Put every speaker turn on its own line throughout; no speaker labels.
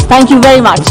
Thank you very much.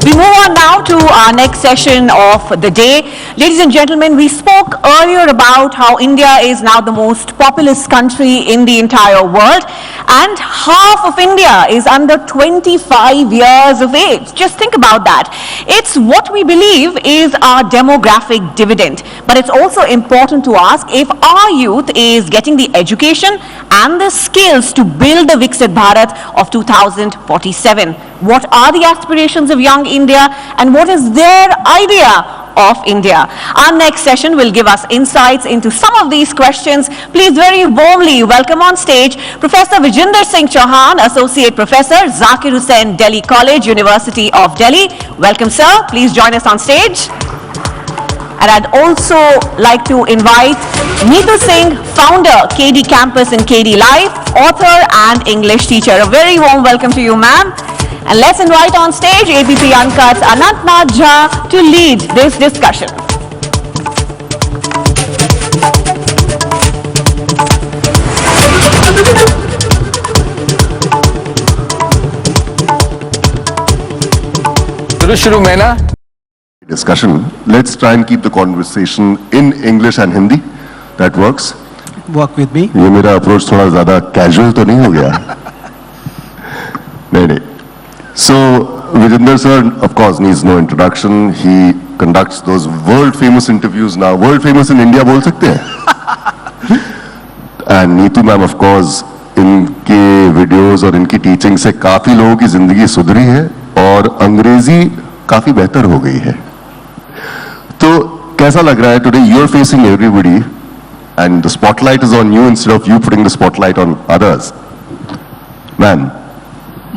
We move on now to our next session of the day. Ladies and gentlemen, we spoke earlier about how India is now the most populous country in the entire world, and half of India is under 25 years of age. Just think about that. It's what we believe is our demographic dividend, but it's also important to ask if our youth is getting the education and the skills to build the Viksit Bharat of 2047. What are the aspirations of young India, and what is their idea of India? Our next session will give us insights into some of these questions. Please very warmly welcome on stage Professor Vijinder Singh Chauhan, Associate Professor, Zakir Hussain Delhi College, University of Delhi. Welcome, sir. Please join us on stage. And I'd also like to invite Neetu Singh, founder, KD Campus and KD Life, author and English teacher. A very warm welcome to you, ma'am. And let's invite on stage ABP Uncut's Anantnath Jha to lead this discussion.
शुरू में ना
discussion. Let's try and keep the conversation in English and Hindi. That works.
Work with me.
ये मेरा approach थोड़ा ज़्यादा casual तो नहीं हो गया? नहीं. So Vijinder sir, of course, needs no introduction. He conducts those world-famous interviews now. World-famous in India बोल सकते हैं? And Neetu ma'am, of course, इनके videos और इनकी teaching से काफी लोगों की जिंदगी सुधरी है और अंग्रेजी काफी बेहतर हो गई है. तो कैसा लग रहा है? Today you're facing everybody and the spotlight is on you instead of you putting the spotlight on others. Man.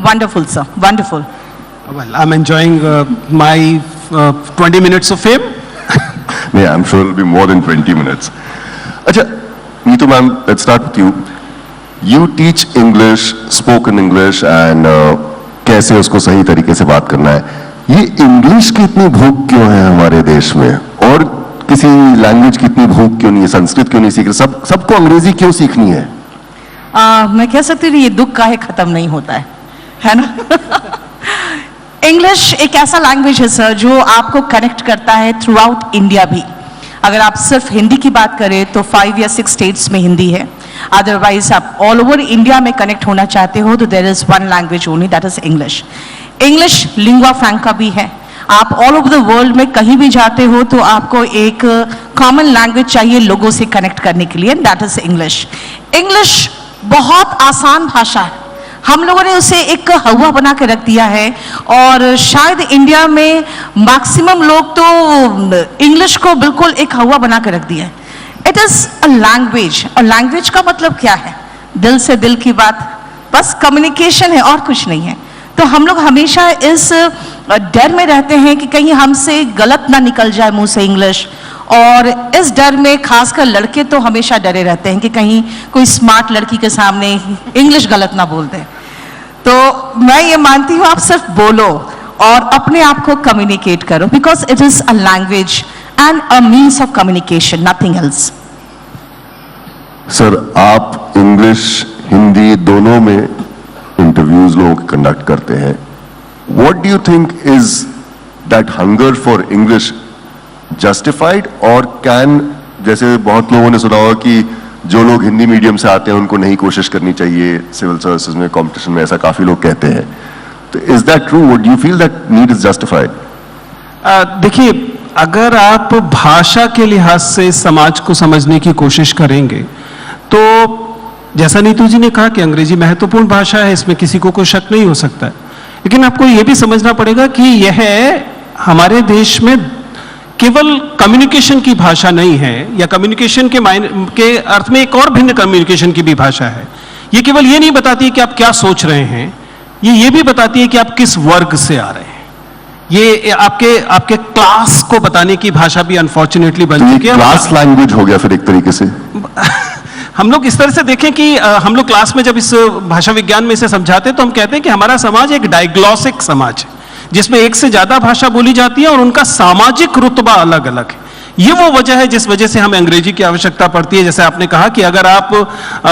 Wonderful, sir. Wonderful.
Well, I'm enjoying my 20 minutes of fame.
Yeah, I'm sure it'll be more than 20 minutes. Acha, Neetu ma'am, let's start with you. You teach English, spoken English, and कैसे उसको सही तरीके से बात करना है. ये English की इतनी भूख क्यों है हमारे देश में, और किसी लैंग्वेज की इतनी भूख क्यों नहीं है? संस्कृत क्यों नहीं सीख रहे? सबको अंग्रेजी क्यों सीखनी है?
मैं कह सकती हूँ ये दुख काहे खत्म नहीं होता है ना? इंग्लिश एक ऐसा लैंग्वेज है सर जो आपको कनेक्ट करता है थ्रू आउट इंडिया भी. अगर आप सिर्फ हिंदी की बात करें तो 5 या 6 स्टेट्स में हिंदी है. अदरवाइज आप ऑल ओवर इंडिया में कनेक्ट होना चाहते हो तो there is one language only, that is English. English lingua franca भी है. आप ऑल ओवर द वर्ल्ड में कहीं भी जाते हो तो आपको एक कॉमन लैंग्वेज चाहिए लोगों से कनेक्ट करने के लिए, दैट इज इंग्लिश. इंग्लिश बहुत आसान भाषा है. हम लोगों ने उसे एक हवा बना के रख दिया है और शायद इंडिया में मैक्सिमम लोग तो इंग्लिश को बिल्कुल एक हवा बना के रख दिया है. It is a language. और लैंग्वेज का मतलब क्या है? दिल से दिल की बात, बस कम्युनिकेशन है और कुछ नहीं है. तो हम लोग हमेशा इस डर में रहते हैं कि कहीं हमसे गलत ना निकल जाए मुंह से इंग्लिश, और इस डर में खासकर लड़के तो हमेशा डरे रहते हैं कि कहीं कोई स्मार्ट लड़की के सामने इंग्लिश गलत ना बोल दे. तो मैं ये मानती हूँ आप सिर्फ बोलो और अपने आप को कम्युनिकेट करो, because it is a language and a means of communication, nothing else.
Sir, आप इंग्लिश हिंदी दोनों में इंटरव्यूज लोगों के कंडक्ट करते हैं. What do you think is that hunger for English justified, और कैन, जैसे बहुत लोगों ने सुना होगा कि जो लोग हिंदी मीडियम से आते हैं उनको नहीं कोशिश करनी चाहिए सिविल सर्विसेज में, कंपटीशन में, ऐसा काफी लोग कहते हैं. तो is that true? Would you feel that need is justified?
देखिए, अगर आप भाषा के लिहाज से समाज को समझने की कोशिश करेंगे तो जैसा नीतू जी ने कहा कि अंग्रेजी महत्वपूर्ण भाषा है, इसमें किसी को कोई शक नहीं हो सकता है. लेकिन आपको यह भी समझना पड़ेगा कि यह हमारे देश में केवल कम्युनिकेशन की भाषा नहीं है, या कम्युनिकेशन के अर्थ में एक और भिन्न कम्युनिकेशन की भी भाषा है. ये केवल ये नहीं बताती है कि आप क्या सोच रहे हैं, ये भी बताती है कि आप किस वर्ग से आ रहे हैं. ये आपके क्लास को बताने की भाषा भी अनफॉर्चुनेटली बन चुकी है.
क्लास लैंग्वेज हो गया फिर एक तरीके से.
हम लोग इस तरह से देखें कि हम लोग क्लास में जब इस भाषा विज्ञान में इसे समझाते हैं तो हम कहते हैं कि हमारा समाज एक डायग्लॉसिक समाज है, जिसमें एक से ज्यादा भाषा बोली जाती है और उनका सामाजिक रुतबा अलग अलग है. ये वो वजह है जिस वजह से हमें अंग्रेजी की आवश्यकता पड़ती है। जैसे आपने कहा कि अगर आप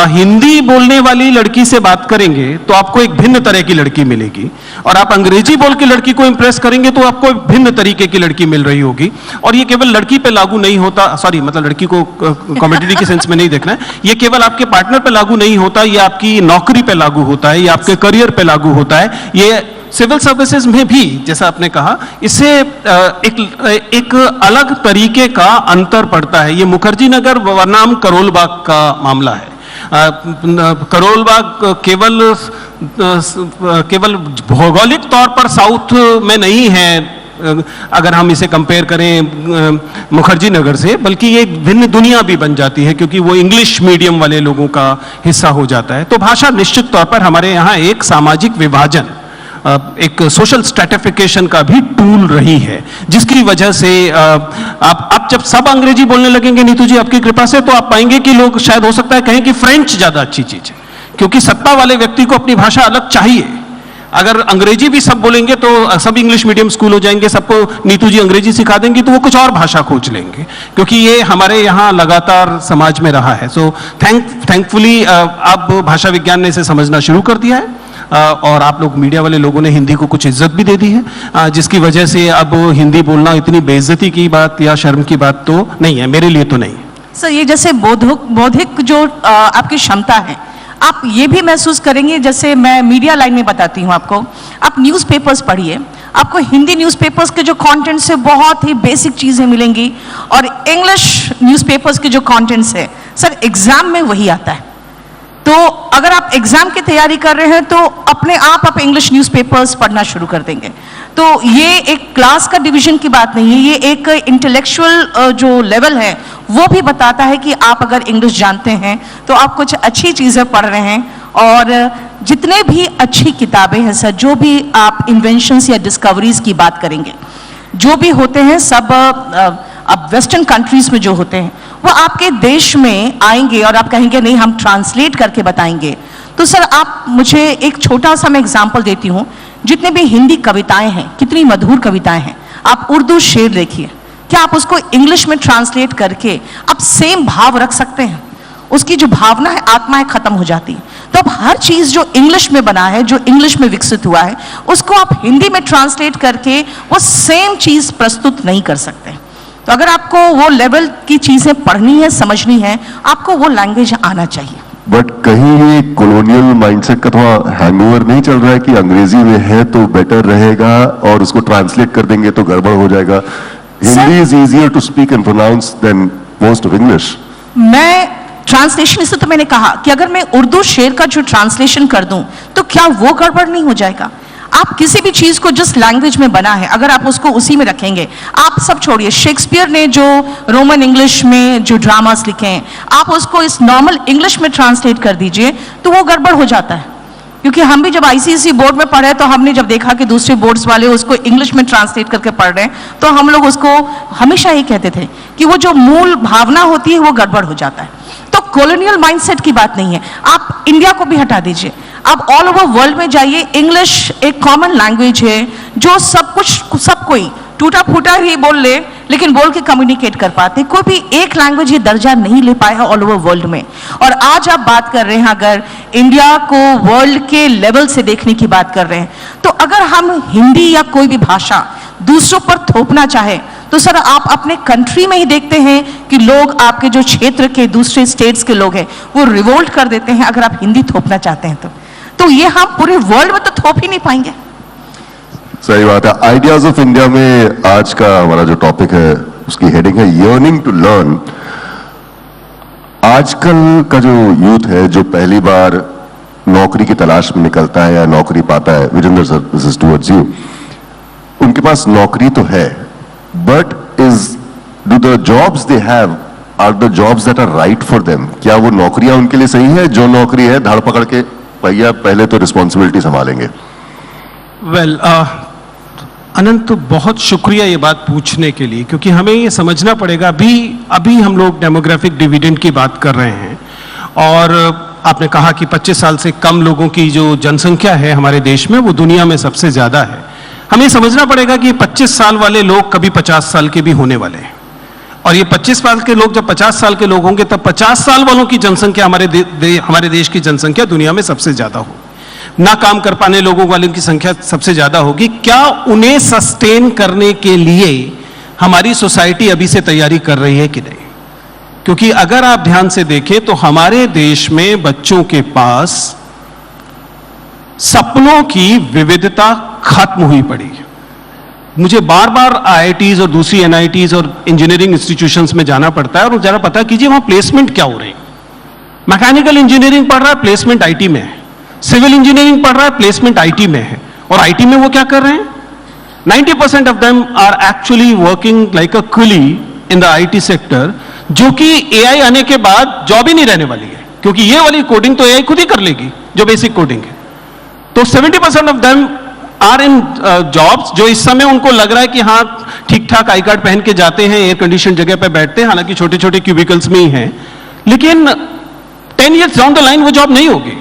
हिंदी बोलने वाली लड़की से बात करेंगे तो आपको एक भिन्न तरह की लड़की मिलेगी, और आप अंग्रेजी बोल के लड़की को इंप्रेस करेंगे तो आपको एक भिन्न तरीके की लड़की मिल रही होगी। और ये केवल लड़की पे लागू नहीं होता, सॉरी मतलब लड़की को कॉमेडी के सेंस में नहीं देखना है, ये केवल आपके पार्टनर पे लागू नहीं होता, ये आपकी नौकरी पे लागू होता है, ये आपके करियर पे लागू होता है, ये सिविल सर्विसेज में भी, जैसा आपने कहा, इससे एक अलग तरीके का अंतर पड़ता है। ये मुखर्जी नगर बनाम करोल बाग का मामला है। करोल बाग केवल भौगोलिक तौर पर साउथ में नहीं है, अगर हम इसे कंपेयर करें मुखर्जी नगर से, बल्कि ये भिन्न दुनिया भी बन जाती है क्योंकि वो इंग्लिश मीडियम वाले लोगों का हिस्सा हो जाता है। तो भाषा निश्चित तौर पर हमारे यहाँ एक सामाजिक विभाजन, एक सोशल स्ट्रैटिफिकेशन का भी टूल रही है, जिसकी वजह से आप जब सब अंग्रेजी बोलने लगेंगे नीतू जी आपकी कृपा से, तो आप पाएंगे कि लोग शायद हो सकता है कहें कि फ्रेंच ज्यादा अच्छी चीज है, क्योंकि सत्ता वाले व्यक्ति को अपनी भाषा अलग चाहिए। अगर अंग्रेजी भी सब बोलेंगे तो सब इंग्लिश मीडियम स्कूल हो जाएंगे, सबको नीतू जी अंग्रेजी सिखा देंगी तो वो कुछ और भाषा खोज लेंगे, क्योंकि ये हमारे यहाँ लगातार समाज में रहा है। सो थैंकफुली अब भाषा विज्ञान ने इसे समझना शुरू कर दिया है, और आप लोग मीडिया वाले लोगों ने हिंदी को कुछ इज्जत भी दे दी है, जिसकी वजह से अब हिंदी बोलना इतनी बेइज्जती की बात या शर्म की बात तो नहीं है, मेरे लिए तो नहीं।
सर ये जैसे बौद्धिक जो आपकी क्षमता है, आप ये भी महसूस करेंगे, जैसे मैं मीडिया लाइन में बताती हूँ आपको, आप न्यूज़पेपर्स पढ़िए, आपको हिंदी न्यूज़पेपर्स के जो कंटेंट से बहुत ही बेसिक चीज़ें मिलेंगी, और इंग्लिश न्यूज़पेपर्स के जो कंटेंट्स है सर एग्जाम में वही आता है। तो अगर आप एग्जाम की तैयारी कर रहे हैं तो अपने आप इंग्लिश न्यूज़पेपर्स पढ़ना शुरू कर देंगे। तो ये एक क्लास का डिवीजन की बात नहीं है, ये एक इंटेलेक्चुअल जो लेवल है वो भी बताता है कि आप अगर इंग्लिश जानते हैं तो आप कुछ अच्छी चीज़ें पढ़ रहे हैं। और जितने भी अच्छी किताबें हैं सर, जो भी आप इन्वेंशंस या डिस्कवरीज की बात करेंगे, जो भी होते हैं सब अब वेस्टर्न कंट्रीज में जो होते हैं वो आपके देश में आएंगे और आप कहेंगे नहीं हम ट्रांसलेट करके बताएंगे। तो सर आप मुझे एक छोटा सा मैं एग्जांपल देती हूँ, जितने भी हिंदी कविताएं हैं, कितनी मधुर कविताएं हैं, आप उर्दू शेर देखिए, क्या आप उसको इंग्लिश में ट्रांसलेट करके आप सेम भाव रख सकते हैं? उसकी जो भावना है, आत्मा है, खत्म हो जाती है। तो अब हर चीज जो इंग्लिश में बना है, जो इंग्लिश में विकसित हुआ है, उसको आप हिंदी में ट्रांसलेट करके वो सेम चीज प्रस्तुत नहीं कर सकते। तो अगर आपको वो लेवल की चीजें पढ़नी है, समझनी है, आपको वो लैंग्वेज आना चाहिए।
बट कहीं ये कॉलोनियल माइंडसेट का थोड़ा हैंगओवर नहीं चल रहा है कि अंग्रेजी में है तो बेटर रहेगा और उसको ट्रांसलेट कर देंगे तो गड़बड़ हो जाएगा? Hindi is easier to speak and pronounce than most of English.
मैं ट्रांसलेशन से तो मैंने कहा कि अगर मैं उर्दू शेर का जो ट्रांसलेशन कर दूं तो क्या वो गड़बड़ नहीं हो जाएगा? आप किसी भी चीज को जिस लैंग्वेज में बना है, अगर आप उसको उसी में रखेंगे, आप सब छोड़िए, शेक्सपियर ने जो रोमन इंग्लिश में जो ड्रामास लिखे हैं, आप उसको इस नॉर्मल इंग्लिश में ट्रांसलेट कर दीजिए तो वो गड़बड़ हो जाता है। क्योंकि हम भी जब आईसीएसई बोर्ड में पढ़े तो हमने जब देखा कि दूसरे बोर्ड्स वाले उसको इंग्लिश में ट्रांसलेट करके पढ़ रहे हैं, तो हम लोग उसको हमेशा ये कहते थे कि वो जो मूल भावना होती है वो गड़बड़ हो जाता है। तो कॉलोनियल माइंडसेट की बात नहीं है, आप इंडिया को भी हटा दीजिए, आप ऑल ओवर वर्ल्ड में जाइए, इंग्लिश एक कॉमन लैंग्वेज है जो सब कोई टूटा फूटा ही बोल ले, लेकिन बोल के कम्युनिकेट कर पाते। कोई भी एक लैंग्वेज ये दर्जा नहीं ले पाया ऑल ओवर वर्ल्ड में। और आज आप बात कर रहे हैं, अगर इंडिया को वर्ल्ड के लेवल से देखने की बात कर रहे हैं, तो अगर हम हिंदी या कोई भी भाषा दूसरों पर थोपना चाहे तो सर आप अपने कंट्री में ही देखते हैं कि लोग आपके जो क्षेत्र के दूसरे स्टेट्स के लोग हैं वो रिवोल्ट कर देते हैं अगर आप हिंदी थोपना चाहते हैं तो ये हम पूरे वर्ल्ड में तो थोप ही नहीं पाएंगे।
सही बात है। आइडियाज ऑफ इंडिया में आज का हमारा जो टॉपिक है उसकी हेडिंग है यर्निंग टू लर्न। आजकल का जो यूथ है जो पहली बार नौकरी की तलाश में निकलता है या नौकरी पाता है, Vijendra sir this is towards you, उनके पास नौकरी तो है, but do the jobs they have are the jobs that are right for them? क्या वो नौकरियां उनके लिए सही है? जो नौकरी है धड़ पकड़ के भैया पहले तो रिस्पॉन्सिबिलिटी संभालेंगे।
वेल अनंत, बहुत शुक्रिया ये बात पूछने के लिए, क्योंकि हमें ये समझना पड़ेगा, अभी हम लोग डेमोग्राफिक डिविडेंड की बात कर रहे हैं, और आपने कहा कि 25 साल से कम लोगों की जो जनसंख्या है हमारे देश में वो दुनिया में सबसे ज्यादा है। हमें समझना पड़ेगा कि 25 साल वाले लोग कभी 50 साल के भी होने वाले हैं, और ये 25 साल के लोग जब 50 साल के लोग होंगे तब 50 साल वालों की जनसंख्या हमारे देश की जनसंख्या दुनिया में सबसे ज्यादा होगी। ना काम कर पाने लोगों वालों की संख्या सबसे ज्यादा होगी। क्या उन्हें सस्टेन करने के लिए हमारी सोसाइटी अभी से तैयारी कर रही है कि नहीं? क्योंकि अगर आप ध्यान से देखें तो हमारे देश में बच्चों के पास सपनों की विविधता खत्म हुई पड़ी है। मुझे बार बार आईआईटीज और दूसरी एनआईटीज और इंजीनियरिंग इंस्टीट्यूशंस में जाना पड़ता है और जरा पता कीजिए वहां प्लेसमेंट क्या हो रही है। मैकेनिकल इंजीनियरिंग पढ़ रहा है, प्लेसमेंट आईटी में है। सिविल इंजीनियरिंग पढ़ रहा है, प्लेसमेंट आईटी में है। और आईटी में वो क्या कर रहे हैं? 90% of them are actually working like a coolie in the IT sector, जो कि एआई आने के बाद जॉब ही नहीं रहने वाली है, क्योंकि ये वाली कोडिंग तो एआई खुद ही कर लेगी जो बेसिक कोडिंग है। तो 70% of them are in jobs जो इस समय उनको लग रहा है कि हाँ ठीक ठाक आई कार्ड पहन के जाते हैं, एयर कंडीशन जगह पे बैठते हैं, हालांकि छोटे छोटे क्यूबिकल्स में ही हैं, लेकिन 10 years डाउन द लाइन वो जॉब नहीं होगी।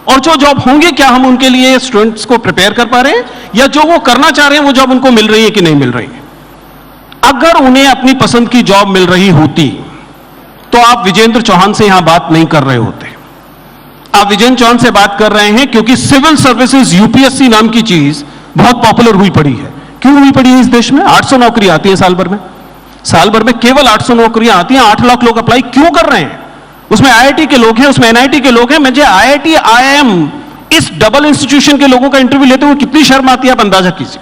और जो जॉब होंगे, क्या हम उनके लिए स्टूडेंट्स को प्रिपेयर कर पा रहे हैं, या जो वो करना चाह रहे हैं वो जॉब उनको मिल रही है कि नहीं मिल रही है? अगर उन्हें अपनी पसंद की जॉब मिल रही होती तो आप विजेंद्र चौहान से यहां बात नहीं कर रहे होते। आप विजेंद्र चौहान से बात कर रहे हैं क्योंकि सिविल सर्विसेज यूपीएससी नाम की चीज बहुत पॉपुलर हुई पड़ी है। क्यों हुई पड़ी है इस देश में? 800 नौकरी आती है साल भर में। साल भर में केवल 800 नौकरियां आती हैं, 8 लाख लोग अप्लाई क्यों कर रहे हैं? उसमें आईआईटी के लोग हैं, उसमें एनआईटी के लोग हैं। मुझे आईआईटी, आईआईएम, इस डबल इंस्टीट्यूशन के लोगों का इंटरव्यू लेते हुए कितनी शर्म आती है, आप अंदाजा कीजिए।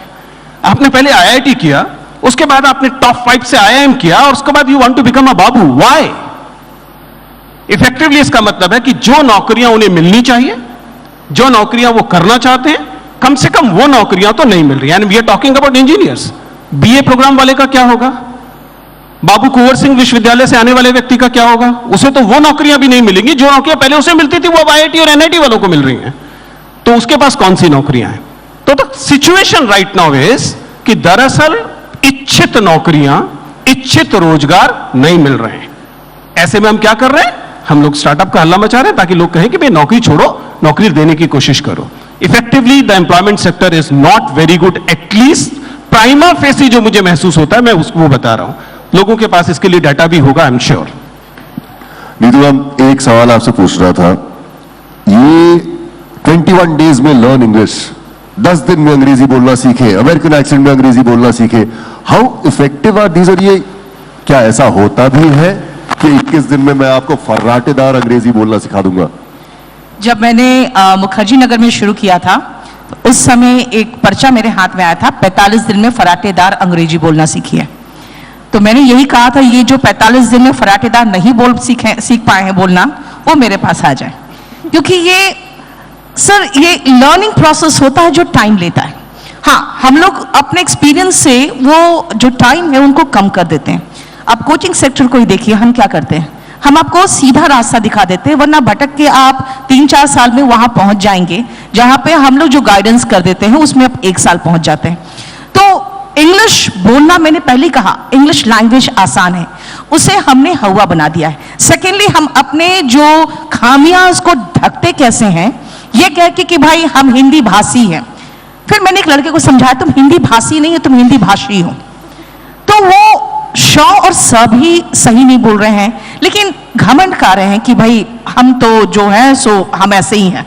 आपने पहले आईआईटी किया, उसके बाद आपने टॉप 5 से आईआईएम किया, और उसके बाद you want to become a babu. Why? Effectively इसका मतलब है कि जो नौकरियां उन्हें मिलनी चाहिए, जो नौकरियां वो करना चाहते हैं, कम से कम वो नौकरियां तो नहीं मिल रही। And we are talking about engineers. BA programme वाले का क्या होगा? बाबू कुंवर सिंह विश्वविद्यालय से आने वाले व्यक्ति का क्या होगा? उसे तो वो नौकरियां भी नहीं मिलेंगी जो नौकरियां पहले उसे मिलती थी, वो अब आईआईटी और एनआईटी वालों को मिल रही हैं। तो उसके पास कौन सी नौकरियां हैं? तो the situation right now is कि दरअसल इच्छित नौकरियां, इच्छित रोजगार नहीं मिल रहे हैं। ऐसे में हम क्या कर रहे हैं? हम लोग स्टार्टअप का हल्ला मचा रहे हैं ताकि लोग कहें कि भाई नौकरी छोड़ो, नौकरी देने की कोशिश करो। Effectively the employment sector is not very good, at least prima facie जो मुझे महसूस होता है मैं उसको बता रहा हूं। लोगों के पास इसके लिए डाटा भी होगा, I am sure.
Neetu ma'am, एक सवाल आपसे पूछ रहा था, ये 21 डेज में लर्न इंग्लिश, 10 दिन में अंग्रेजी बोलना सीखे, अमेरिकन एक्सेंट में अंग्रेजी बोलना सीखे, हाउ इफेक्टिव आर दीज? और ये क्या ऐसा होता भी है कि 21 दिन में मैं आपको फर्राटेदार अंग्रेजी बोलना सिखा दूंगा?
जब मैंने मुखर्जी नगर में शुरू किया था तो उस समय एक पर्चा मेरे हाथ में आया था, 45 दिन में फराटेदार अंग्रेजी बोलना सीखिए। तो मैंने यही कहा था, ये जो 45 दिन में फराटेदार नहीं सीख पाए हैं बोलना, वो मेरे पास आ जाए। क्योंकि ये सर ये लर्निंग प्रोसेस होता है जो टाइम लेता है। हाँ, हम लोग अपने एक्सपीरियंस से वो जो टाइम है उनको कम कर देते हैं। आप कोचिंग सेक्टर को ही देखिए, हम क्या करते हैं, हम आपको सीधा रास्ता दिखा देते हैं, वरना भटक के आप 3-4 साल में वहां पहुंच जाएंगे जहां पे हम लोग जो गाइडेंस कर देते हैं उसमें आप 1 साल पहुंच जाते हैं। तो इंग्लिश बोलना, मैंने पहले ही कहा, इंग्लिश लैंग्वेज आसान है, उसे हमने हवा बना दिया है। सेकेंडली, हम अपने जो खामियां उसको ढकते कैसे हैं, ये कह के कि भाई हम हिंदी भाषी हैं। फिर मैंने एक लड़के को समझाया, तुम हिंदी भाषी नहीं हो, तुम हिंदी भाषी हो। तो वो श और स भी सही नहीं बोल रहे हैं, लेकिन घमंड कर रहे हैं कि भाई हम तो जो है सो हम ऐसे ही हैं।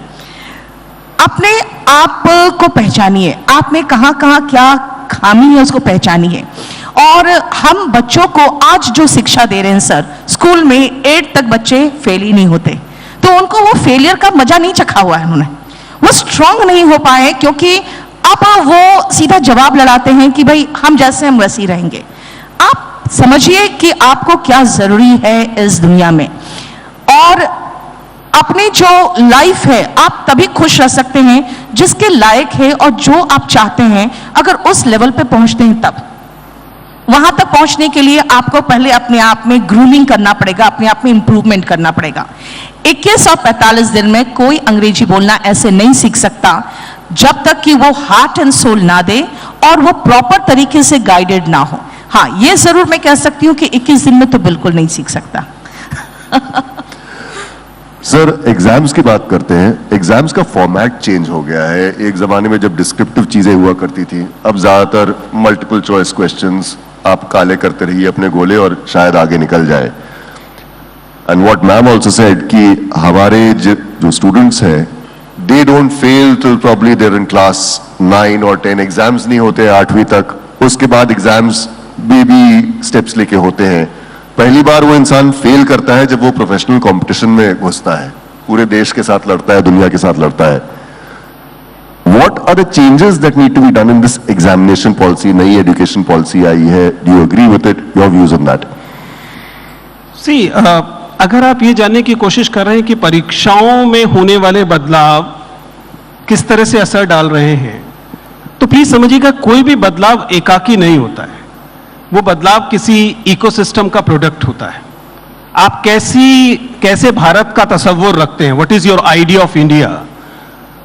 अपने आप को पहचानिए, आप में कहाँ कहाँ क्या खामी है उसको पहचानिए। और हम बच्चों को आज जो शिक्षा दे रहे हैं सर, स्कूल में 8 तक बच्चे फेल ही नहीं होते, तो उनको वो फेलियर का मजा नहीं चखा हुआ है, उन्होंने वो स्ट्रांग नहीं हो पाए, क्योंकि अब वो सीधा जवाब लड़ाते हैं कि भाई हम जैसे हम वैसे ही रहेंगे। आप समझिए कि आपको क्या जरूरी है इस दुनिया में, और अपनी जो लाइफ है आप तभी खुश रह सकते हैं जिसके लायक है और जो आप चाहते हैं। अगर उस लेवल पे पहुंचते हैं, तब वहां तक पहुंचने के लिए आपको पहले अपने आप में ग्रूमिंग करना पड़ेगा, अपने आप में इंप्रूवमेंट करना पड़ेगा। 21 और 45 दिन में कोई अंग्रेजी बोलना ऐसे नहीं सीख सकता जब तक कि वो हार्ट एंड सोल ना दे और वो प्रॉपर तरीके से गाइडेड ना हो। हाँ, ये जरूर मैं कह सकती हूँ कि 21 दिन में तो बिल्कुल नहीं सीख सकता।
सर, एग्जाम्स की बात करते हैं। एग्जाम्स का फॉर्मेट चेंज हो गया है। एक जमाने में जब डिस्क्रिप्टिव चीजें हुआ करती थी, अब ज्यादातर मल्टीपल चॉइस क्वेश्चंस, आप काले करते रहिए अपने गोले और शायद आगे निकल जाए. And what ma'am also said कि हमारे जो स्टूडेंट्स हैं, they don't fail till probably there in class 9 और 10. एग्जाम्स नहीं होते 8वीं तक, उसके बाद एग्जाम्स बेबी स्टेप्स लेके होते हैं. पहली बार वो इंसान फेल करता है जब वो प्रोफेशनल कंपटीशन में घुसता है, पूरे देश के साथ लड़ता है, दुनिया के साथ लड़ता है. What are the changes that need to be done in this examination policy? नई education policy आई है. Do you agree with it? Your views on that?
See, अगर आप ये जानने की कोशिश कर रहे हैं कि परीक्षाओं में होने वाले बदलाव किस तरह से असर डाल रहे हैं, तो प्लीज समझिएगा कोई भी बदलाव एकाकी नहीं होता है. वो बदलाव किसी इकोसिस्टम का प्रोडक्ट होता है. आप कैसे भारत का तस्वुर रखते हैं, what is your idea of India,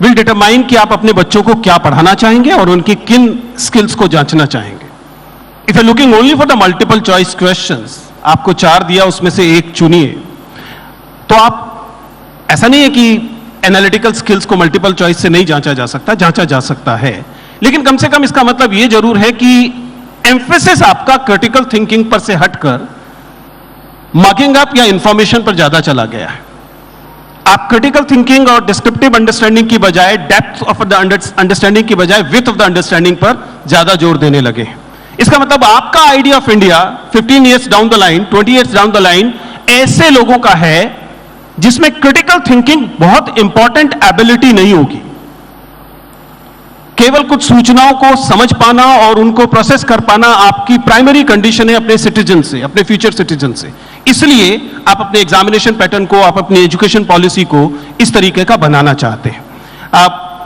will determine कि आप अपने बच्चों को क्या पढ़ाना चाहेंगे और उनकी किन स्किल्स को जांचना चाहेंगे. If you looking only for the multiple choice questions, आपको 4 दिया, उसमें से एक चुनिए, तो आप, ऐसा नहीं है कि एनालिटिकल स्किल्स को मल्टीपल चॉइस से नहीं जांचा जा सकता, जांचा जा सकता है, लेकिन कम से कम इसका मतलब यह जरूर है कि एम्फेसिस आपका क्रिटिकल थिंकिंग पर से हटकर मार्किंग अप या इंफॉर्मेशन पर ज्यादा चला गया है. आप क्रिटिकल थिंकिंग और डिस्क्रिप्टिव अंडरस्टैंडिंग की बजाय, डेप्थ ऑफ द अंडरस्टैंडिंग की बजाय विड्थ ऑफ द अंडरस्टैंडिंग पर ज्यादा जोर देने लगे हैं. इसका मतलब आपका idea of India 15 years down the line, 20 years down the line ऐसे लोगों का है जिसमें क्रिटिकल थिंकिंग बहुत इंपॉर्टेंट एबिलिटी नहीं होगी. केवल कुछ सूचनाओं को समझ पाना और उनको प्रोसेस कर पाना आपकी प्राइमरी कंडीशन है अपने सिटीजन से, अपने फ्यूचर सिटीजन से. इसलिए आप अपने एग्जामिनेशन पैटर्न को, आप अपनी एजुकेशन पॉलिसी को इस तरीके का बनाना चाहते हैं.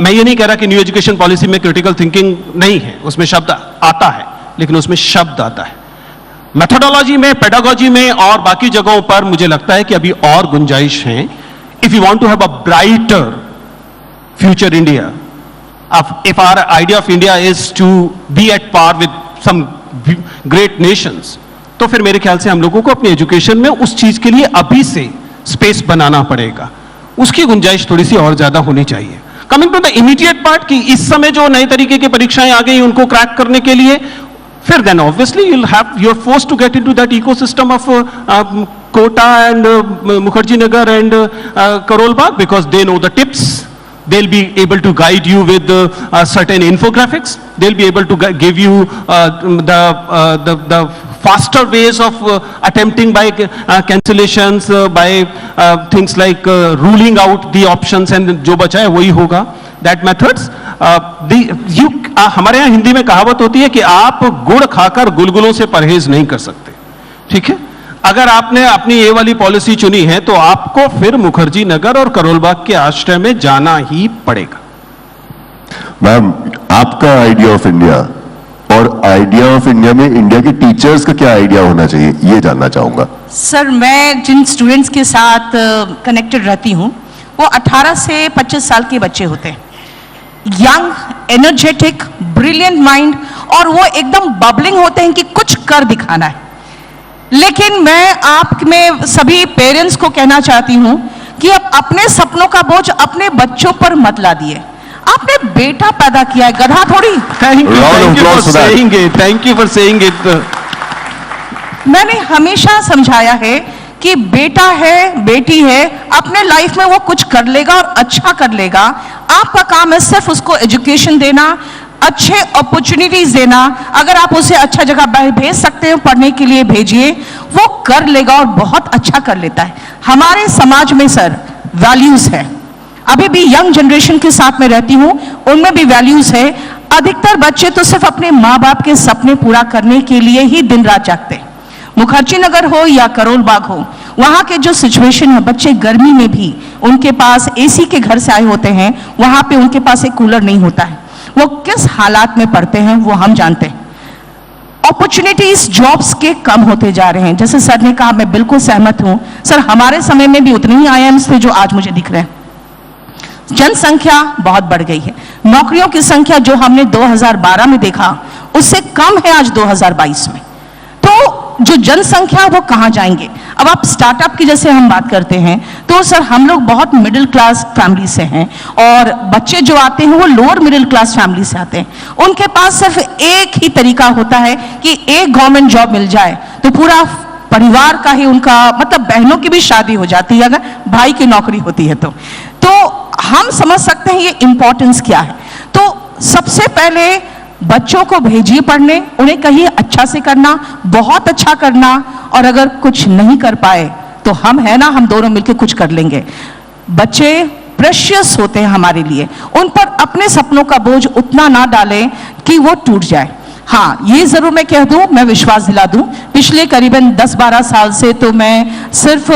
मैं ये नहीं कह रहा कि न्यू एजुकेशन पॉलिसी में क्रिटिकल थिंकिंग नहीं है, उसमें शब्द आता है, लेकिन उसमें शब्द आता है. मेथोडोलॉजी में, पेडागोजी में और बाकी जगहों पर मुझे लगता है कि अभी और गुंजाइश है. If you want to have a brighter future India, if our idea of India is to be at par with some great nations, तो फिर मेरे ख्याल से हम लोगों को अपनी एजुकेशन में उस चीज के लिए अभी से स्पेस बनाना पड़ेगा. उसकी गुंजाइश थोड़ी सी और ज्यादा होनी चाहिए. Coming to the immediate part, कि इस समय जो नए तरीके की परीक्षाएं आ गई उनको क्रैक करने के लिए, फिर then obviously you're forced to get into that ecosystem of Kota and Mukherjee Nagar and Karol Bagh, because they know the tips. They'll be able to guide you with certain infographics. They'll be able to give you the faster ways of attempting by cancellations, by things like ruling out the options, and जो बचा है वही होगा. That methods. हमारे यहाँ हिंदी में कहावत होती है कि आप गुड़ खाकर गुलगुलों से परहेज नहीं कर सकते. ठीक है, अगर आपने अपनी ये वाली पॉलिसी चुनी है तो आपको फिर मुखर्जी नगर और करोल बाग के आश्रय में जाना ही पड़ेगा.
मैम, आपका आइडिया ऑफ इंडिया और आइडिया ऑफ इंडिया में इंडिया के टीचर्स का क्या आइडिया होना चाहिए, ये जानना चाहूंगा.
सर, मैं जिन स्टूडेंट्स के साथ कनेक्टेड रहती हूँ वो 18 से 25 साल के बच्चे होते हैं. यंग, एनर्जेटिक, ब्रिलियंट माइंड, और वो एकदम बबलिंग होते हैं कि कुछ कर दिखाना है. लेकिन मैं आप में सभी पेरेंट्स को कहना चाहती हूं कि अब अपने सपनों का बोझ अपने बच्चों पर मत ला दिए. आपने बेटा पैदा किया है, गधा थोड़ी.
Thank you for saying it.
मैंने हमेशा समझाया है कि बेटा है, बेटी है, अपने लाइफ में वो कुछ कर लेगा और अच्छा कर लेगा. आपका काम है सिर्फ उसको एजुकेशन देना, अच्छे अपॉर्चुनिटीज देना. अगर आप उसे अच्छा जगह भेज सकते हैं पढ़ने के लिए, भेजिए, वो कर लेगा और बहुत अच्छा कर लेता है. हमारे समाज में सर वैल्यूज है. अभी भी यंग जनरेशन के साथ में रहती हूं, उनमें भी वैल्यूज है. अधिकतर बच्चे तो सिर्फ अपने माँ बाप के सपने पूरा करने के लिए ही दिन रात जागते हैं. मुखर्जी नगर हो या करोल बाग हो, वहां के जो सिचुएशन है, बच्चे गर्मी में भी उनके पास एसी के घर से आए होते हैं, वहां पे उनके पास एक कूलर नहीं होता है. वो किस हालात में पढ़ते हैं वो हम जानते हैं. अपॉर्चुनिटीज जॉब्स के कम होते जा रहे हैं. जैसे सर ने कहा, मैं बिल्कुल सहमत हूं. सर, हमारे समय में भी उतने ही IIMs थे जो आज मुझे दिख रहे हैं. जनसंख्या बहुत बढ़ गई है. नौकरियों की संख्या जो हमने 2012 में देखा उससे कम है आज 2022 में. तो जो जनसंख्या वो कहाँ जाएंगे? अब आप स्टार्टअप की जैसे हम बात करते हैं तो सर हम लोग बहुत मिडिल क्लास फैमिली से हैं और बच्चे जो आते हैं वो लोअर मिडिल क्लास फैमिली से आते हैं। उनके पास सिर्फ एक ही तरीका होता है कि एक गवर्नमेंट जॉब मिल जाए तो पूरा परिवार का ही उनका, मतलब बहनों की भी शादी हो जाती है अगर भाई की नौकरी होती है तो हम समझ सकते हैं ये इंपॉर्टेंस क्या है। तो सबसे पहले बच्चों को भेजिए पढ़ने, उन्हें कहिए अच्छा से करना, बहुत अच्छा करना, और अगर कुछ नहीं कर पाए तो हम है ना, हम दोनों मिलकर कुछ कर लेंगे। बच्चे प्रेशियस होते हैं हमारे लिए, उन पर अपने सपनों का बोझ उतना ना डालें कि वो टूट जाए। हाँ, ये जरूर मैं कह दूं, मैं विश्वास दिला दूं, पिछले करीबन 10-12 साल से तो मैं सिर्फ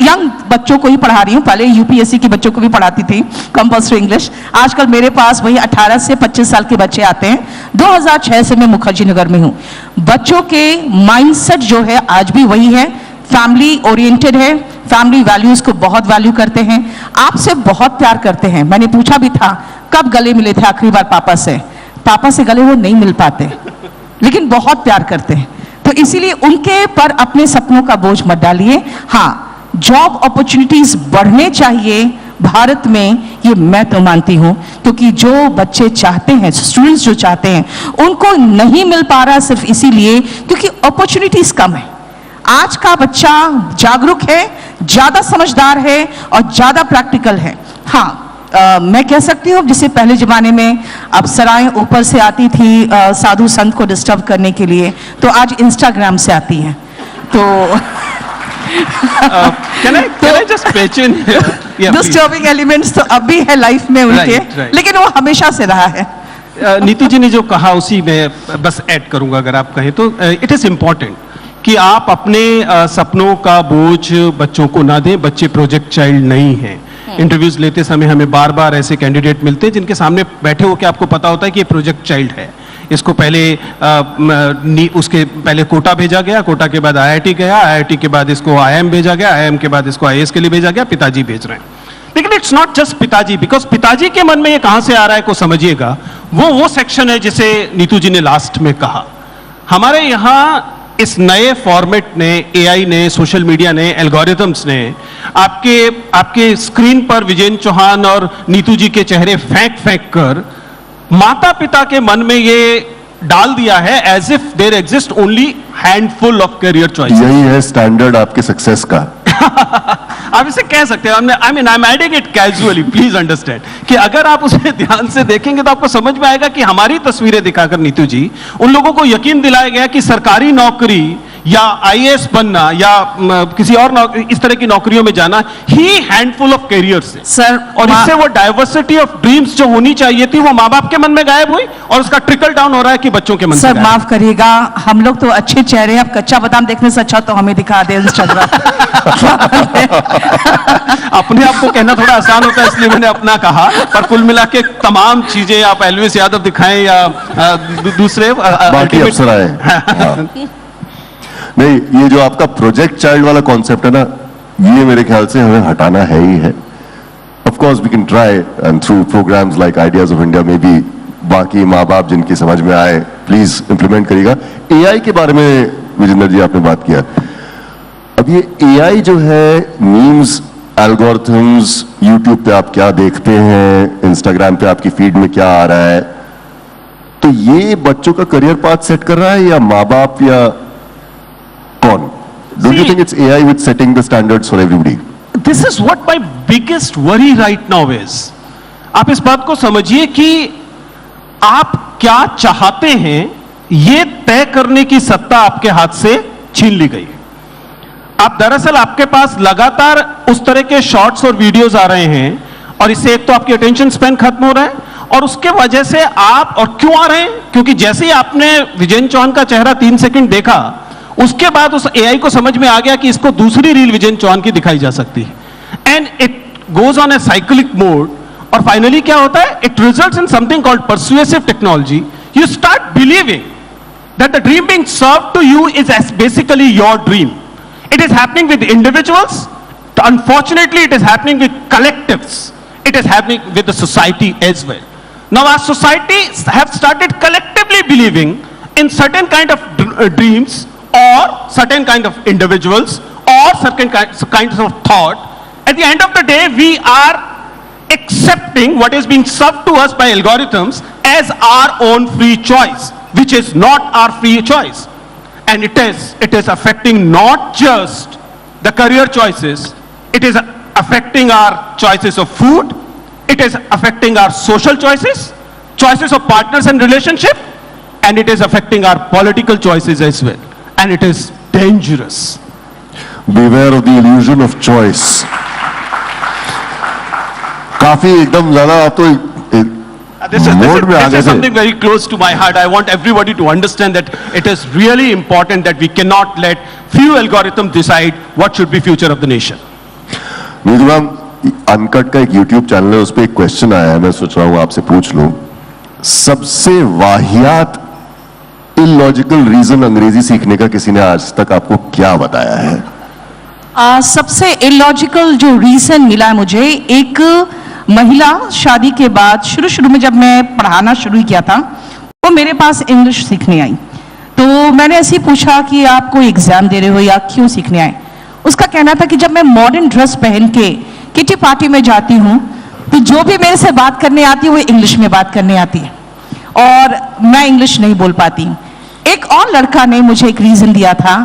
यंग बच्चों को ही पढ़ा रही हूँ। पहले यूपीएससी के बच्चों को भी पढ़ाती थी कंपल्सरी इंग्लिश। आजकल मेरे पास वही 18 से 25 साल के बच्चे आते हैं। 2006 से मैं मुखर्जी नगर में हूँ। बच्चों के माइंडसेट जो है आज भी वही है, फैमिली ओरिएंटेड है, फैमिली वैल्यूज को बहुत वैल्यू करते हैं, आपसे बहुत प्यार करते हैं। मैंने पूछा भी था कब गले मिले थे आखिरी बार पापा से, पापा से गले वो नहीं मिल पाते लेकिन बहुत प्यार करते हैं। तो इसीलिए उनके पर अपने सपनों का बोझ मत डालिए। हाँ, जॉब अपॉर्चुनिटीज बढ़ने चाहिए भारत में, ये मैं तो मानती हूं, क्योंकि जो बच्चे चाहते हैं, स्टूडेंट्स जो चाहते हैं, उनको नहीं मिल पा रहा सिर्फ इसीलिए क्योंकि अपॉर्चुनिटीज कम है। आज का बच्चा जागरूक है, ज्यादा समझदार है और ज्यादा प्रैक्टिकल है। हाँ, मैं कह सकती हूँ जैसे पहले जमाने में अप्सराएं ऊपर से आती थी साधु संत को डिस्टर्ब करने के लिए, तो आज इंस्टाग्राम से आती हैं। तो
can I just pitch in here? Yeah,
disturbing elements तो अब भी है लाइफ में उनके,
right.
लेकिन वो हमेशा से रहा है।
नीतू जी ने जो कहा उसी में बस ऐड करूंगा, अगर आप कहें तो इट इज इम्पॉर्टेंट कि आप अपने सपनों का बोझ बच्चों को ना दें। बच्चे प्रोजेक्ट चाइल्ड नहीं हैं। इंटरव्यूज लेते समय हमें बार बार ऐसे कैंडिडेट मिलते हैं जिनके सामने बैठे हो के आपको पता होता है कि ये प्रोजेक्ट चाइल्ड है। इसको पहले उसके पहले कोटा भेजा गया, कोटा के बाद आईआईटी गया, आईआईटी के बाद इसको आईएम भेजा गया, आईएम के बाद इसको आईएएस के लिए भेजा गया, पिताजी भेज रहे हैं। लेकिन इट्स नॉट जस्ट पिताजी, बिकॉज पिताजी के मन में ये कहां से आ रहा है को समझिएगा। वो सेक्शन है जिसे नीतू जी ने लास्ट में कहा। हमारे यहाँ इस नए फॉर्मेट ने, एआई ने, सोशल मीडिया ने, एल्गोरिथम्स ने आपके स्क्रीन पर विजेंद्र चौहान और नीतू जी के चेहरे फेंक कर माता पिता के मन में ये डाल दिया है as if there exist only handful of career choices.
यही है स्टैंडर्ड आपके सक्सेस का।
आप इसे कह सकते हैं। I mean I am adding it casually, please understand कि अगर आप उसे ध्यान से देखेंगे तो आपको समझ में आएगा कि हमारी तस्वीरें दिखाकर नीतू जी उन लोगों को यकीन दिलाया गया कि सरकारी नौकरी या आईएएस बनना या किसी और इस तरह की नौकरियों में जाना ही हैंडफुल ऑफ करियर्स है
सर।
और इससे वो डाइवर्सिटी ऑफ ड्रीम्स जो होनी चाहिए थी वो माँ बाप के मन में गायब हुई और उसका ट्रिकल डाउन हो रहा है कि बच्चों के मन
सर
में।
माफ करिएगा, हम लोग तो अच्छे चेहरे, अब कच्चा बादाम देखने से अच्छा तो हमें दिखा दे इंस्टाग्राम।
अपने आप को कहना थोड़ा आसान होता है इसलिए मैंने अपना कहा, पर कुल मिला के तमाम चीजें आप एलवीएस यादव दिखाएं या दूसरे
बाकी अफसर आए। नहीं, ये जो आपका प्रोजेक्ट चाइल्ड वाला कॉन्सेप्ट है ना, ये मेरे ख्याल से हमें हटाना है ही है। Of course we can try and through programs like ideas of India में भी बाकी माँ बाप जिनकी समझ में आए प्लीज इंप्लीमेंट करिएगा। एआई के बारे में विजेंद्र जी आपने बात किया। अब ये एआई जो है, मीम्स, एल्गोरिथम्स, यूट्यूब पे आप क्या देखते हैं, इंस्टाग्राम पे आपकी फीड में क्या आ रहा है, तो ये बच्चों का करियर पाथ सेट कर रहा है या माँ बाप या कौन? Don't you think it's AI with setting the standards for everybody?
This is what my biggest worry right now is. आप इस बात को समझिए कि आप क्या चाहते हैं ये तय करने की सत्ता आपके हाथ से छीन ली गई है। आप दरअसल आपके पास लगातार उस तरह के शॉर्ट्स और वीडियोस आ रहे हैं और इससे एक तो आपकी अटेंशन स्पैन खत्म हो रहा है और उसके वजह से आप, और क्यों आ रहे हैं, क्योंकि जैसे ही आपने विजेंद्र चौहान का चेहरा 3 सेकंड देखा उसके बाद उस एआई को समझ में आ गया कि इसको दूसरी रील विजेंद्र चौहान की दिखाई जा सकती है and it goes on a cyclic mode और फाइनली क्या होता है, it results in something called persuasive technology. You start believing that the dream being served to you is basically your dream. It is happening with individuals, unfortunately it is happening with collectives, it is happening with the society as well. Now our society have started collectively believing in certain kind of dreams or certain kind of individuals or certain kinds of thought, at the end of the day, we are accepting what is being served to us by algorithms as our own free choice, which is not our free choice. And it is affecting not just the career choices, it is affecting our choices of food, it is affecting our social choices, choices of partners and relationship, and it is affecting our political choices as well. And it is dangerous.
Beware of the illusion of choice. काफी एकदम ज्यादा आप तो
This
mode में आ
is
गए थे।
something very close to my heart. I want everybody to understand that it is really important that we cannot let few algorithms decide what should be future of the nation.
Neetu ma'am, uncut का एक YouTube channel है, उस पर एक question आया है, मैं सोच रहा हूँ आपसे पूछ लूं। सबसे वाहियात इलॉजिकल रीजन अंग्रेजी सीखने का किसी ने आज तक आपको क्या बताया है?
सबसे इलॉजिकल जो रीजन मिला है मुझे, एक महिला शादी के बाद शुरू में जब मैं पढ़ाना शुरू किया था, वो मेरे पास इंग्लिश सीखने आई। तो मैंने ऐसे ही पूछा कि आप कोई एग्जाम दे रहे हो या क्यों सीखने आए? उसका कहना था कि जब मैं मॉडर्न ड्रेस पहन के किटी पार्टी में जाती हूँ तो जो भी मेरे से बात करने आती है वो इंग्लिश में बात करने आती है और मैं इंग्लिश नहीं बोल पाती। एक और लड़का ने मुझे एक रीजन दिया था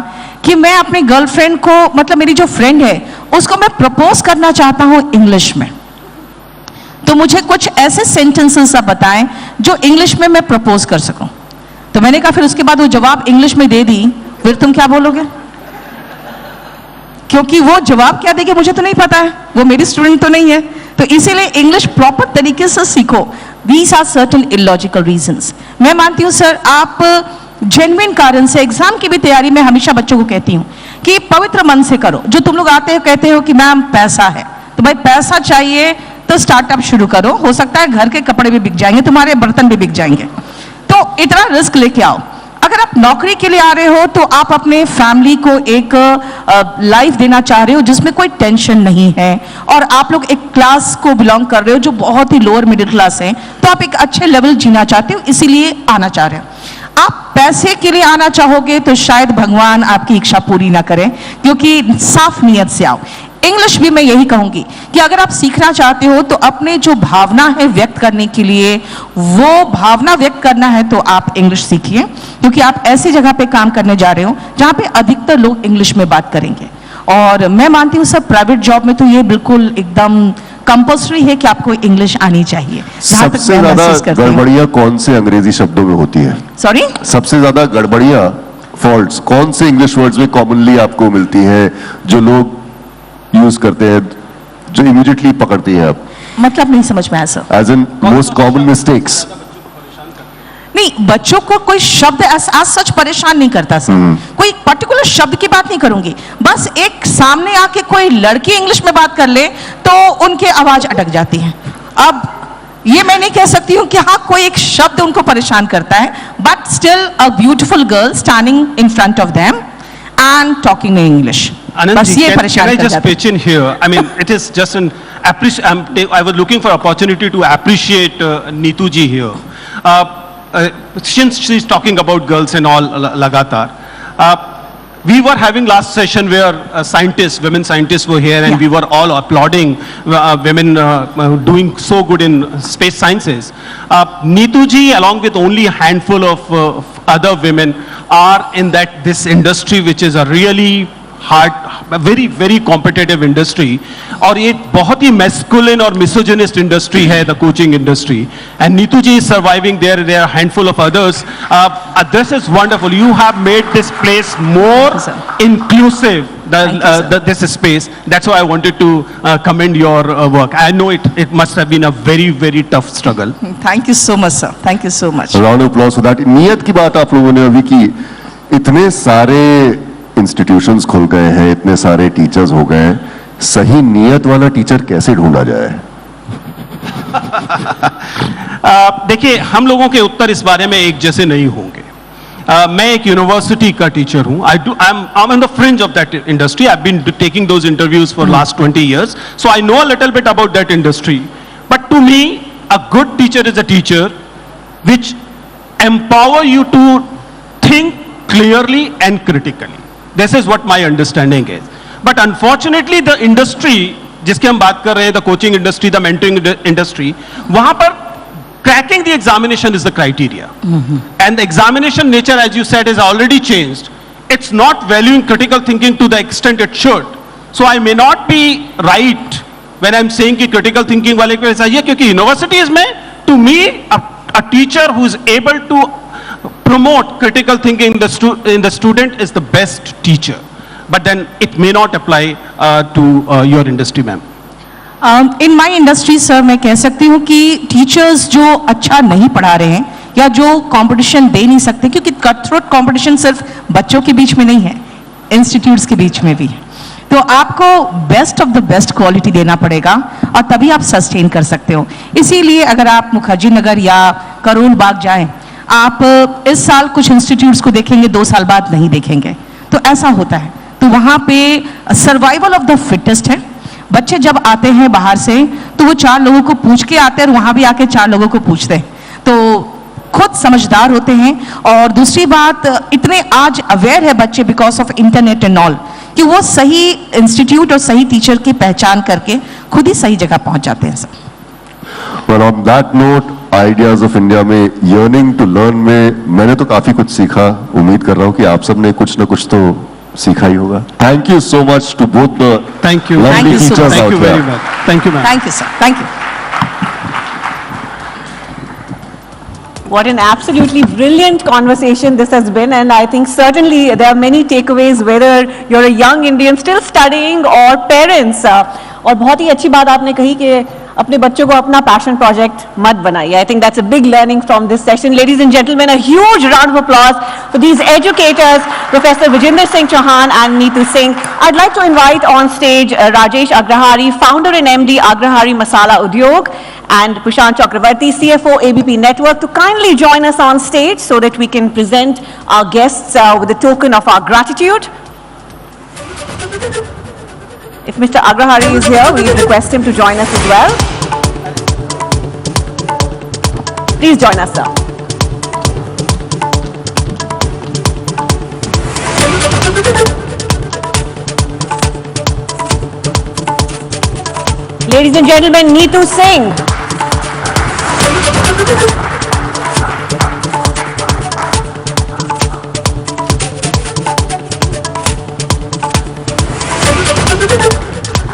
कि मैं अपने गर्लफ्रेंड को, मतलब मेरी जो फ्रेंड है उसको मैं प्रपोज करना चाहता हूं इंग्लिश में, तो मुझे कुछ ऐसे सेंटेंसेस आप बताएं जो इंग्लिश में मैं प्रपोज कर सकूं। तो मैंने कहा फिर उसके बाद वो जवाब इंग्लिश में दे दी, फिर तुम क्या बोलोगे? क्योंकि वो जवाब क्या देगी मुझे तो नहीं पता है, वो मेरी स्टूडेंट तो नहीं है, तो इसीलिए इंग्लिश प्रॉपर तरीके से सीखो। These are certain illogical reasons. मैं मानती हूं सर, आप जेन्युइन कारण से, एग्जाम की भी तैयारी में हमेशा बच्चों को कहती हूँ कि पवित्र मन से करो। जो तुम लोग आते हो कहते हो कि मैम पैसा है, तो भाई पैसा चाहिए तो स्टार्टअप शुरू करो, हो सकता है घर के कपड़े भी बिक जाएंगे, तुम्हारे बर्तन भी बिक जाएंगे, तो इतना रिस्क लेके आओ। अगर आप नौकरी के लिए आ रहे हो तो आप अपने फैमिली को एक लाइफ देना चाह रहे हो जिसमें कोई टेंशन नहीं है, और आप लोग एक क्लास को बिलोंग कर रहे हो जो बहुत ही लोअर मिडिल क्लास है, तो आप एक अच्छे लेवल जीना चाहते हो, इसीलिए आना चाह रहे हो। आप पैसे के लिए आना चाहोगे तो शायद भगवान आपकी इच्छा पूरी ना करें, क्योंकि साफ नीयत से आओ। इंग्लिश भी मैं यही कहूंगी कि अगर आप सीखना चाहते हो तो अपने जो भावना है व्यक्त करने के लिए, वो भावना व्यक्त करना है तो आप इंग्लिश सीखिए, क्योंकि आप ऐसी जगह पे काम करने जा रहे हो जहां पे अधिकतर लोग इंग्लिश में बात करेंगे। और मैं मानती हूँ सब प्राइवेट जॉब में तो ये बिल्कुल एकदम कंपल्सरी है कि आपको इंग्लिश आनी चाहिए।
सबसे ज्यादा गड़बड़ियां कौन से अंग्रेजी शब्दों में होती है?
सॉरी,
सबसे ज्यादा गड़बड़ियां, फॉल्ट्स कौन से इंग्लिश वर्ड्स में कॉमनली आपको मिलती है जो लोग यूज करते हैं, जो इमीडिएटली पकड़ती है आप?
मतलब नहीं समझ में आया sir.
As in most common mistakes.
नहीं, बच्चों को कोई शब्द ऐसा सच परेशान नहीं करता सर। कोई पर्टिकुलर शब्द की बात नहीं करूंगी, बस एक सामने आके कोई लड़की इंग्लिश में बात कर ले तो उनके आवाज अटक जाती है। अब ये मैं नहीं कह सकती हूँ कि हाँ कोई एक शब्द उनको परेशान करता है, but still a beautiful girl standing in front of them and talking in English.
Anand ji, can I just pitch in here? I mean, it is just an I was looking for opportunity to appreciate Neetu ji here. Since she's talking about girls and all lagatar, we were having last session where scientists, women scientists were here, and we were all applauding women doing so good in space sciences. Neetu ji, along with only a handful of other women, are in this industry, which is a really hard, very very competitive industry, और ये बहुत ही masculine और misogynist industry है, the coaching industry, and Neetu ji is surviving there are a handful of others. This is wonderful. You have made this place more inclusive, this space. That's why I wanted to commend your work. I know it must have been a very very tough struggle.
Thank you so much sir, thank you so much.
Round of applause for that. नियत की बात आप लोगों ने अभी की, इतने सारे इंस्टीट्यूशंस खुल गए हैं, इतने सारे टीचर्स हो गए हैं, सही नियत वाला टीचर कैसे ढूंढा जाए?
देखिए, हम लोगों के उत्तर इस बारे में एक जैसे नहीं होंगे। मैं एक यूनिवर्सिटी का टीचर हूं। I'm on the fringe of that industry. I've been taking those interviews for last 20 years, so I know a little bit about that industry. But to me, a good teacher is a teacher which empower you to think clearly and critically. This is what my understanding is. But unfortunately, the industry, जिसकी हम बात कर रहे हैं, the coaching industry, the mentoring industry, वहां पर cracking the examination is the criteria. And the examination nature, as you said, is already changed. It's not valuing critical thinking to the extent it should. So I may not be right when I'm saying कि critical thinking वाले को ऐसा ही है, क्योंकि universities में, to me, a teacher who is able to promote critical thinking in the student is the best teacher. But then it may not apply to your industry, ma'am.
In my industry sir मैं कह सकती हूँ कि teachers जो अच्छा नहीं पढ़ा रहे हैं या जो कंपटीशन दे नहीं सकते, क्योंकि कट थ्रोट कंपटीशन सिर्फ बच्चों के बीच में नहीं है, इंस्टीट्यूट्स के बीच में भी है। तो आपको best of the best quality देना पड़ेगा और तभी आप सस्टेन कर सकते हो। इसीलिए अगर आप मुखर्जी नगर या करोल बाग जाएं, आप इस साल कुछ इंस्टीट्यूट्स को देखेंगे, 2 साल बाद नहीं देखेंगे। तो ऐसा होता है। तो वहाँ पे सर्वाइवल ऑफ द फिटेस्ट है। बच्चे जब आते हैं बाहर से तो वो 4 लोगों को पूछ के आते हैं और वहाँ भी आके 4 लोगों को पूछते हैं, तो खुद समझदार होते हैं। और दूसरी बात, इतने आज अवेयर है बच्चे because of internet and all, कि वो सही इंस्टीट्यूट और सही टीचर की पहचान करके खुद ही सही जगह पहुंच जाते हैं sir.
Well, on that note, Ideas of India में yearning to learn में मैंने तो काफी कुछ सीखा। उम्मीद कर रहा हूँ कि आप सब ने कुछ न कुछ तो सीखा ही होगा। Thank you so much to both the
Thank you.
lovely
Thank you so
teachers
much.
Thank
out
you very
there.
much. Thank you, ma'am.
Thank you sir, thank you.
What an absolutely brilliant conversation this has been, and I think certainly there are many takeaways, whether you're a young Indian still studying or parents. और बहुत ही अच्छी बात आपने कही कि अपने बच्चों को अपना passion project मत बनाइए. I think that's a big learning from this session. Ladies and gentlemen, a huge round of applause for these educators, Professor Vijinder Singh Chauhan and Neetu Singh. I'd like to invite on stage Rajesh Agrahari, founder and MD Agrahari Masala Udyog, and Prashant Chakravarti, CFO ABP Network, to kindly join us on stage so that we can present our guests with a token of our gratitude. If Mr. Agrahari is here, we request him to join us as well. Please join us, sir. Ladies and gentlemen, Neetu Singh.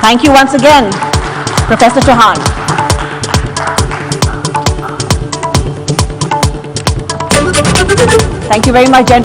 Thank you once again, Professor Chauhan. Thank you very much, gentlemen.